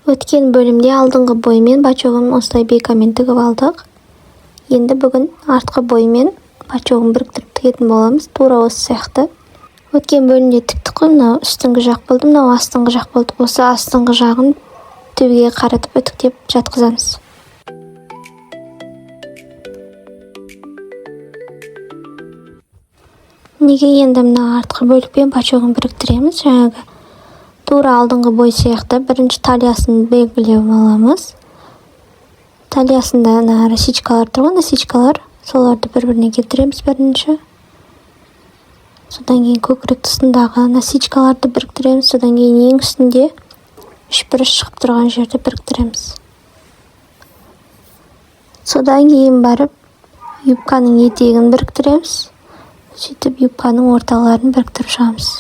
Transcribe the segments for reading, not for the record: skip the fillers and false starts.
Өткен бөлімде алдыңғы бой мен бачогын осылай бейкамен тігіп алдық. Енді бүгін артқы бой мен бачогын біріктіріп тігетін боламыз. Тура осы сияқты. Өткен бөлімде тіктік қой, мынау үстіңгі жақ болды, мынау астыңғы жақ болды. Осы астыңғы жағын төбеге қаратып үтіктеп жатқызамыз. Неге енді мына артқы бөлікпен бачогын біріктіреміз? Жаңағы тура алдыңғы бой сияқты бірінші талиясын белгілеп аламыз. Талиясында насичкалар тұр ғой, насичкалар. Соларды бір-біріне келтіреміз бірінші. Содан кейін көкірек тұсындағы насичкаларды біріктіреміз. Содан кейін ең үстінде үшбұрыш шығып тұрған жерді біріктіреміз. Содан кейін барып юбканың етегін біріктіреміз. Сөйтіп юбканың орталарын біріктіріп шығамыз.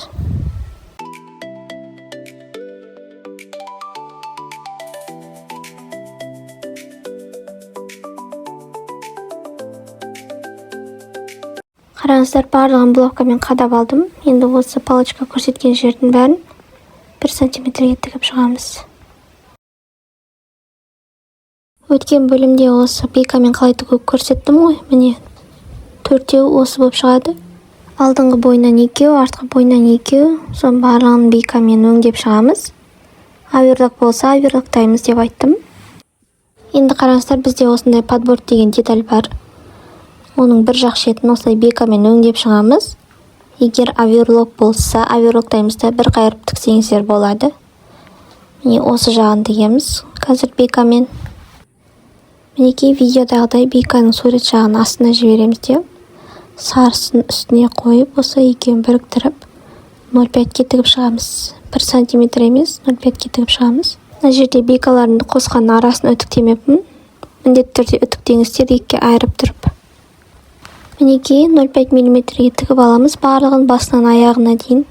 Қараңыздар, барлығын блокамен қадап алдым. Енді осы палочка көрсеткен жердің бәрін 1 сантиметрге тігіп шығамыз. Өткен бөлімде осы бейкамен қалай тігу көрсеттім ғой. Міне 4-еу осы болып шығады. Алдыңғы бойынан 2, артқы бойынан 2. Соның барлығын бейкамен өңдеп шығамыз. Оверлок болса оверлоктаймыз деп айттым. Енді қараңыздар, бізде осындай подборд деген деталь бар. Оның бір жақ шетін осылай бейкамен өңдеп шығамыз. Егер оверлок болса, оверлоктаймыз да бір қайырып тіксеңіздер болады. Міне осы жағын тігеміз қазір бейкамен. Мінекей видеодағыдай бейканың сурет жағын астына жібереміз деп, сарысын үстіне қойып, осы екеуін біріктіріп 0,5-ке тігіп шығамыз. 1 сантиметр емес, 0,5-ке тігіп шығамыз. Мына жерде бейкаларымды қосқан арасын үтіктемеппін. Міндетті түрде үтіктеңіздер, екіге айырып тұрып. Мінекей 0,5 мм-ге тігіп аламыз, барлығын басынан аяғына дейін.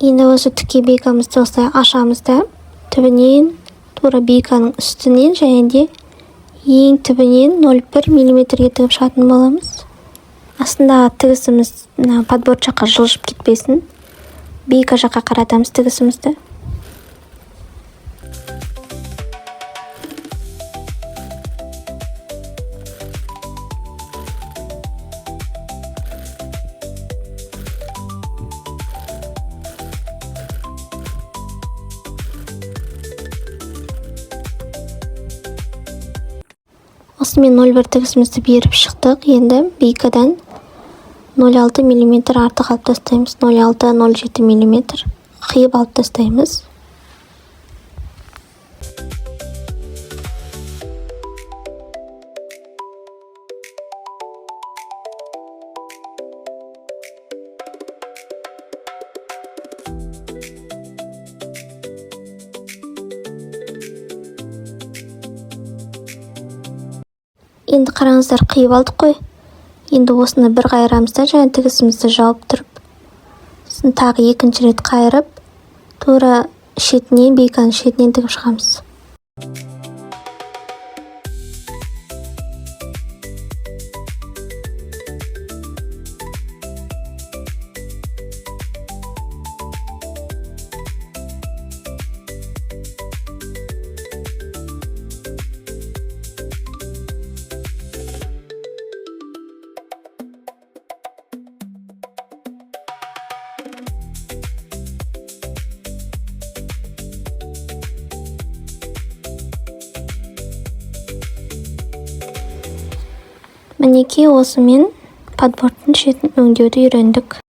Енді осы тікке бейкамызды осылай ашамыз да, түбінен, тура бейканың үстінен және де ең түбінен 0,1 мм-ге тігіп шығатын боламыз. Астында тігісіміз подборд жаққа жылжып кетпесін. Бейка жаққа қаратамыз тігісімізді. Осымен 0,1 тігісімізді беріп шықтық. Енді бейкадан 0,6 мм артық алып тастаймыз. 0,6-0,7 мм қиып алып тастаймыз. Енді қараңыздар, қиып алдық қой. Енді осыны бір қайырамыз да, жаңа тігісімізді жауып тұрып, сосын тағы екінші рет қайырып, тура шетінен, бейканың шетінен тігіп шығамыз. Мінекей осымен подбордтың шетін өңдеуді үйрендік.